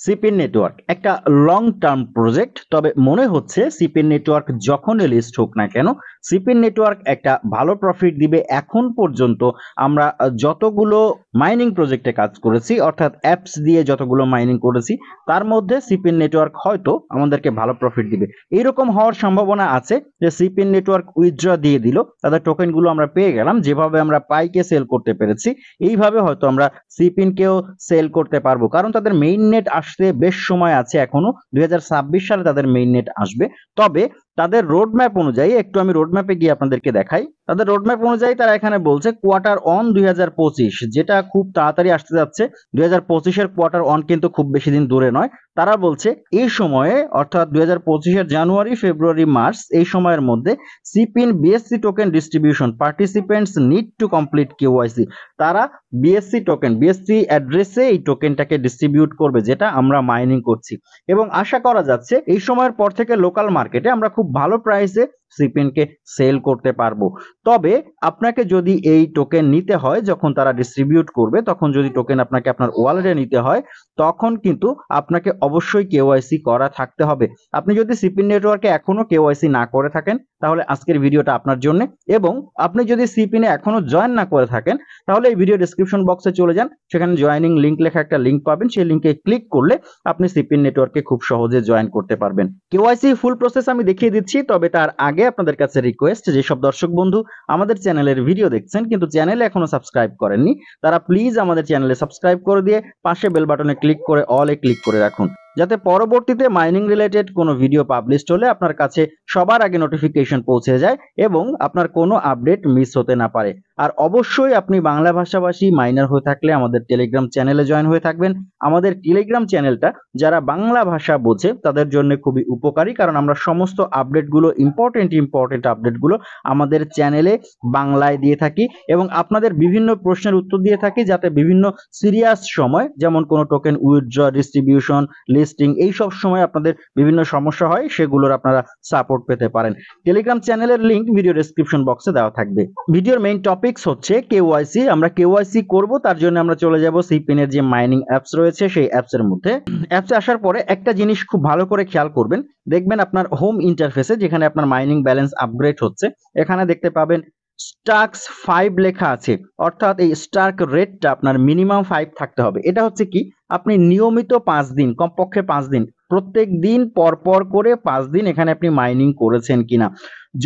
সিপিন network একটা long term project, তবে মনে হচ্ছে সিপিন নেটওয়ার্ক যখন লিস্ট হোক না কেন সিপিন নেটওয়ার্ক একটা ভালো প্রফিট দিবে। এখন পর্যন্ত আমরা যতগুলো মাইনিং প্রজেক্টে কাজ করেছি, অর্থাৎ অ্যাপস দিয়ে যতগুলো মাইনিং করেছি, তার মধ্যে সিপিন নেটওয়ার্ক হয়তো আমাদেরকে ভালো প্রফিট দিবে। এইরকম হওয়ার সম্ভাবনা আছে যে সিপিন নেটওয়ার্ক উইথড্র দিয়ে দিল, তাদের টোকেনগুলো আমরা পেয়ে গেলাম। যেভাবে আমরা পাইকে সেল করতে পেরেছি, এইভাবে হয়তো আমরা সিপিনকেও সেল করতে পারবো, কারণ তাদের মেইন নেট আসতে বেশ সময় আছে। এখনো 2026 সালে তাদের মেইন নেট আসবে। তবে তাদের রোড ম্যাপ অনুযায়ী, একটু আমি রোড ম্যাপে গিয়ে আপনাদেরকে দেখাই। তাদের রোড ম্যাপ অনুযায়ী তারা এখানে বলছে কোয়ার্টার অন 2025, যেটা খুব তাড়াতাড়ি আসতে যাচ্ছে। 2025-এর কোয়ার্টার অন কিন্তু খুব বেশি দিন দূরে নয়। তারা বলছে এই সময়ে, অর্থাৎ 2025-এর জানুয়ারি, ফেব্রুয়ারি, মার্চ, এই সময়ের মধ্যে সিপিন BSC token distribution participants need to complete KYC. তারা বিএসসি টোকেন, বিএসসি অ্যাড্রেসে এই টোকেনটাকে ডিস্ট্রিবিউট করবে, যেটা আমরা মাইনিং করছি। এবং আশা করা যাচ্ছে এই সময়ের পর থেকে লোকাল মার্কেটে আমরা খুব ভালো প্রাইসে সিপিনকে সেল করতে পারবো। তবে আপনাকে যদি এই টোকেন নিতে হয়, যখন তারা ডিস্ট্রিবিউট করবে, তখন যদি টোকেন আপনাকে আপনার ওয়ালেটে নিতে হয়, তখন কিন্তু আপনাকে অবশ্যই কেওয়াইসি করা থাকতে হবে। আপনি যদি সিপিন নেটওয়ার্কে এখনো কেওয়াইসি না করে থাকেন, তাহলে আজকের ভিডিওটা আপনার জন্য। এবং আপনি যদি সিপিনে এখনো জয়েন না করে থাকেন, তাহলে এই ভিডিও ডেসক্রিপশন বক্সে চলে যান, সেখানে জয়েনিং লিংক লেখা একটা লিংক পাবেন। সেই লিংকে ক্লিক করলে আপনি সিপিন নেটওয়ার্কে খুব সহজে জয়েন করতে পারবেন। কেওয়াইসি ফুল প্রসেস আমি দেখিয়ে দিচ্ছি, তবে তার আগে আপনাদের কাছে রিকোয়েস্ট, যেসব দর্শক বন্ধু আমাদের চ্যানেলের ভিডিও দেখছেন কিন্তু চ্যানেলে এখনো সাবস্ক্রাইব করেননি, তারা প্লিজ আমাদের চ্যানেলে সাবস্ক্রাইব করে দিয়ে পাশে বেল বাটনে ক্লিক করে অলে ক্লিক করে রাখুন, যাতে পরবর্তীতে মাইনিং রিলেটেড কোনো ভিডিও পাবলিশড হলে আপনার কাছে সবার আগে নোটিফিকেশন পৌঁছে যায় এবং আপনার কোনো আপডেট মিস হতে না পারে। আর অবশ্যই আপনি বাংলা ভাষাভাষী মাইনার হয়ে থাকলে আমাদের টেলিগ্রাম চ্যানেলে জয়েন হয়ে থাকবেন। আমাদের টেলিগ্রাম চ্যানেলটা যারা বাংলা ভাষা বোঝে তাদের জন্য খুবই উপকারী, কারণ আমরা সমস্ত আপডেটগুলো, ইম্পর্টেন্ট আপডেটগুলো আমাদের চ্যানেলে বাংলায় দিয়ে থাকি এবং আপনাদের বিভিন্ন প্রশ্নের উত্তর দিয়ে থাকি, যাতে বিভিন্ন সিরিয়াস সময়, যেমন কোনো টোকেন উইথড্র, ডিস্ট্রিবিউশন, লিস্টিং, এই সব সময় আপনাদের বিভিন্ন সমস্যা হয়, সেগুলোর আপনারা সাপোর্ট পেতে পারেন। টেলিগ্রাম চ্যানেলের লিংক ভিডিও ডেসক্রিপশন বক্সে দেওয়া থাকবে। ভিডিওর মেইন টপিকস হচ্ছে কেওয়াইসি। আমরা কেওয়াইসি করব, তার জন্য আমরা চলে যাব সিপিনের যে মাইনিং অ্যাপস রয়েছে সেই অ্যাপসের মধ্যে। অ্যাপসে আসার পরে একটা জিনিস খুব ভালো করে খেয়াল করবেন, দেখবেন আপনার হোম ইন্টারফেসে, যেখানে আপনার মাইনিং ব্যালেন্স আপগ্রেড হচ্ছে, এখানে দেখতে পাবেন স্টার্কস 5 লেখা আছে। অর্থাৎ এই স্টার্ক রেটটা আপনার মিনিমাম 5 থাকতে হবে। এটা হচ্ছে কি, আপনি নিয়মিত 5 দিন, কমপক্ষে 5 দিন, প্রত্যেক দিন পর পর করে 5 দিন এখানে আপনি মাইনিং করেছেন কিনা।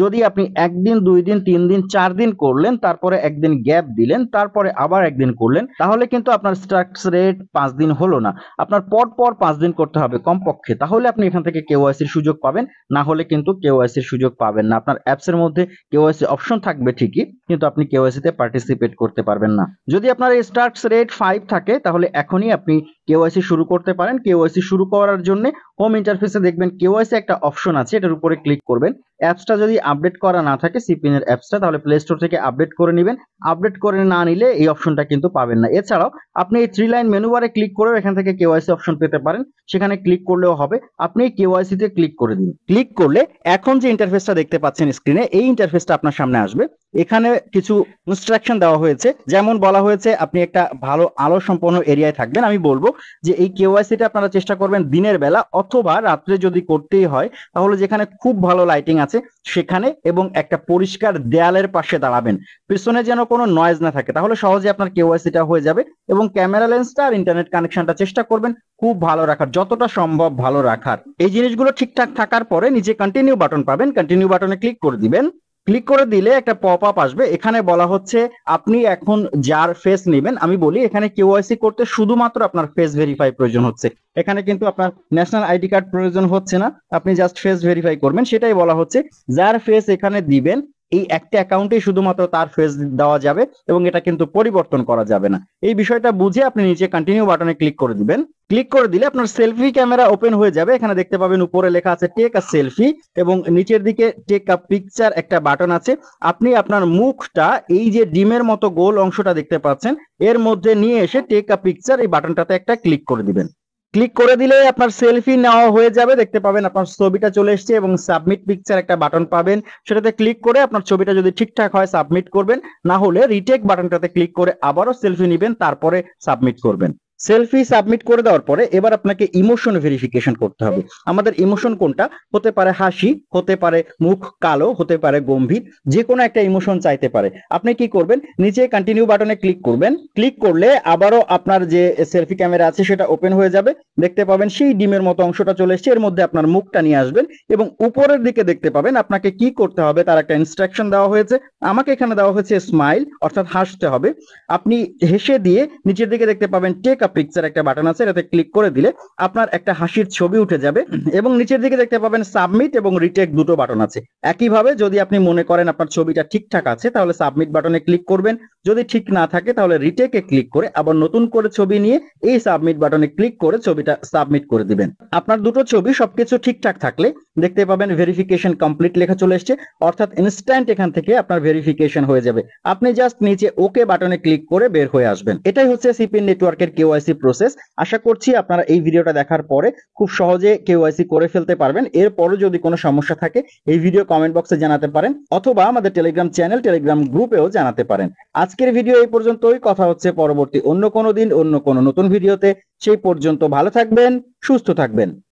যদি আপনি একদিন, 2 দিন, 3 দিন, 4 দিন করলেন, তারপরে একদিন গ্যাপ দিলেন, তারপরে আবার একদিন করলেন, তাহলে কিন্তু আপনার স্টার্কস রেট 5 দিন হলো না। আপনার পর পর 5 দিন করতে হবে কমপক্ষে, তাহলে আপনি এখান থেকে কেওয়াইসির সুযোগ পাবেন। না হলে কিন্তু কেওয়াইসির সুযোগ পাবেন না। আপনার অ্যাপসের মধ্যে কেওয়াইসি অপশন থাকবে ঠিকই, কিন্তু আপনি কেওয়াইসিতে পার্টিসিপেট করতে পারবেন না। যদি আপনার এই স্টার্কস রেট 5 থাকে, তাহলে এখনই আপনি কেওয়াইসি শুরু করতে পারেন। কেওয়াইসি শুরু করার জন্য হোম ইন্টারফেসে দেখবেন কেওয়াইসি একটা অপশন আছে, এটার উপরে ক্লিক করবেন। অ্যাপসটা যদি আপডেট করা না থাকে, সিপিনের অ্যাপসটা, তাহলে প্লে স্টোর থেকে আপডেট করে নেবেন। আপডেট করে না নিলে এই অপশনটা কিন্তু পাবেন না। এছাড়াও আপনি এই 3 লাইন মেনু বারে ক্লিক করেও এখান থেকে কেওয়াইসি অপশন পেতে পারেন, সেখানে ক্লিক করলেও হবে। আপনি কেওয়াইসি তে ক্লিক করে দিন। ক্লিক করলে এখন যে ইন্টারফেসটা দেখতে পাচ্ছেন স্ক্রিনে, এই ইন্টারফেসটা আপনার সামনে আসবে। এখানে কিছু ইনস্ট্রাকশন দেওয়া হয়েছে, যেমন বলা হয়েছে আপনি একটা ভালো আলো সম্পন্ন এরিয়ায় থাকবেন। আমি বলবো যে এই কেওয়াইসিটা আপনারা চেষ্টা করবেন দিনের বেলা অথবা রাত্রে, যদি করতেই হয় তাহলে যেখানে খুব ভালো লাইটিং আছে সেখানে, এবং একটা পরিষ্কার দেয়ালের পাশে দাঁড়াবেন, পিছনে যেন কোনো নয়েজ না থাকে, তাহলে সহজে আপনার কেওয়াইসিটা হয়ে যাবে। এবং ক্যামেরা লেন্সটা আর ইন্টারনেট কানেকশনটা চেষ্টা করবেন খুব ভালো রাখার, যতটা সম্ভব ভালো রাখার। এই জিনিসগুলো ঠিকঠাক থাকার পরে নিচে কন্টিনিউ বাটন পাবেন, কন্টিনিউ বাটনে ক্লিক করে দিবেন। ক্লিক করে দিলে একটা পপ আপ আসবে, এখানে বলা হচ্ছে আপনি এখন যার ফেস নেবেন। আমি বলি, এখানে কেওয়াইসি করতে শুধুমাত্র আপনার ফেস ভেরিফাই প্রয়োজন হচ্ছে। এখানে কিন্তু আপনার ন্যাশনাল আইডি কার্ড প্রয়োজন হচ্ছে না, আপনি জাস্ট ফেস ভেরিফাই করবেন। সেটাই বলা হচ্ছে, যার ফেস এখানে দিবেন এই একটা অ্যাকাউন্টে শুধুমাত্র তার ফেস দেওয়া যাবে এবং এটা কিন্তু পরিবর্তন করা যাবে না। এই বিষয়টা বুঝে আপনি নিচে কন্টিনিউ বাটনে ক্লিক করে দিবেন। ক্লিক করে দিলে আপনার সেলফি ক্যামেরা ওপেন হয়ে যাবে। এখানে দেখতে পাবেন উপরে লেখা আছে টেক আ সেলফি এবং নিচের দিকে টেক আ পিকচার একটা বাটন আছে। আপনি আপনার মুখটা এই যে ডিমের মতো গোল অংশটা দেখতে পাচ্ছেন, এর মধ্যে নিয়ে এসে টেক আ পিকচার এই বাটনটাতে একটা ক্লিক করে দিবেন। ক্লিক করে দিলে আপনার সেলফি নেওয়া হয়ে যাবে। দেখতে পাবেন আপনার ছবিটা চলে এসেছে এবং সাবমিট পিকচার একটা বাটন পাবেন, সেটাতে ক্লিক করে আপনার ছবিটা যদি ঠিকঠাক হয় সাবমিট করবেন, না হলে রিটেক বাটনটাতে ক্লিক করে আবারও সেলফি নেবেন, তারপরে সাবমিট করবেন। সেলফি সাবমিট করে দেওয়ার পরে এবার আপনাকে ইমোশন ভেরিফিকেশন করতে হবে। আমাদের ইমোশন কোনটা? হতে পারে হাসি, হতে পারে মুখ কালো, হতে পারে গম্ভীর, যে কোনো একটা ইমোশন চাইতে পারে। আপনি কি করবেন? নিচে কন্টিনিউ বাটনে ক্লিক করবেন। ক্লিক করলে আবারও আপনার যে সেলফি ক্যামেরা আছে সেটা ওপেন হয়ে যাবে। দেখতে পাবেন সেই ডিমের মতো অংশটা চলে এসেছে, এর মধ্যে আপনার মুখটা নিয়ে আসবেন এবং উপরের দিকে দেখতে পাবেন আপনাকে কি করতে হবে তার একটা ইনস্ট্রাকশন দেওয়া হয়েছে। আমাকে এখানে দেওয়া হয়েছে স্মাইল, অর্থাৎ হাসতে হবে। আপনি হেসে দিয়ে নিচের দিকে দেখতে পাবেন টেক আ পিকচার একটা বাটন আছে, এটাতে ক্লিক করে দিলে আপনার একটা হাসির ছবি উঠে যাবে এবং নিচের দিকে দেখতে পাবেন সাবমিট এবং রিটেক দুটো বাটন আছে। একইভাবে যদি আপনি মনে করেন আপনার ছবিটা ঠিকঠাক আছে তাহলে সাবমিট বাটনে ক্লিক করবেন, যদি ঠিক না থাকে তাহলে রিটেকে ক্লিক করে আবার নতুন করে ছবি নিয়ে এই সাবমিট বাটনে ক্লিক করে ছবিটা সাবমিট করে দিবেন। আপনার দুটো ছবি সবকিছু ঠিকঠাক থাকলে দেখতে পাবেন ভেরিফিকেশন কমপ্লিট লেখা চলে এসেছে, অর্থাৎ ইনস্ট্যান্ট এখান থেকে আপনার ভেরিফিকেশন হয়ে যাবে। আপনি জাস্ট নিচে ওকে বাটনে ক্লিক করে বের হয়ে আসবেন। এটাই হচ্ছে সিপিএন নেটওয়ার্কের কেওয়াইসি প্রসেস। আশা করছি আপনারা এই ভিডিওটা দেখার পরে খুব সহজে কেওয়াইসি করে ফেলতে পারবেন। এরপরও যদি কোনো সমস্যা থাকে এই ভিডিও কমেন্ট বক্সে জানাতে পারেন অথবা আমাদের টেলিগ্রাম চ্যানেল টেলিগ্রাম গ্রুপেও জানাতে পারেন। আজকের ভিডিও এই পর্যন্তই, কথা হচ্ছে পরবর্তী অন্য কোনো দিন অন্য কোনো নতুন ভিডিওতে। সেই পর্যন্ত ভালো থাকবেন, সুস্থ থাকবেন।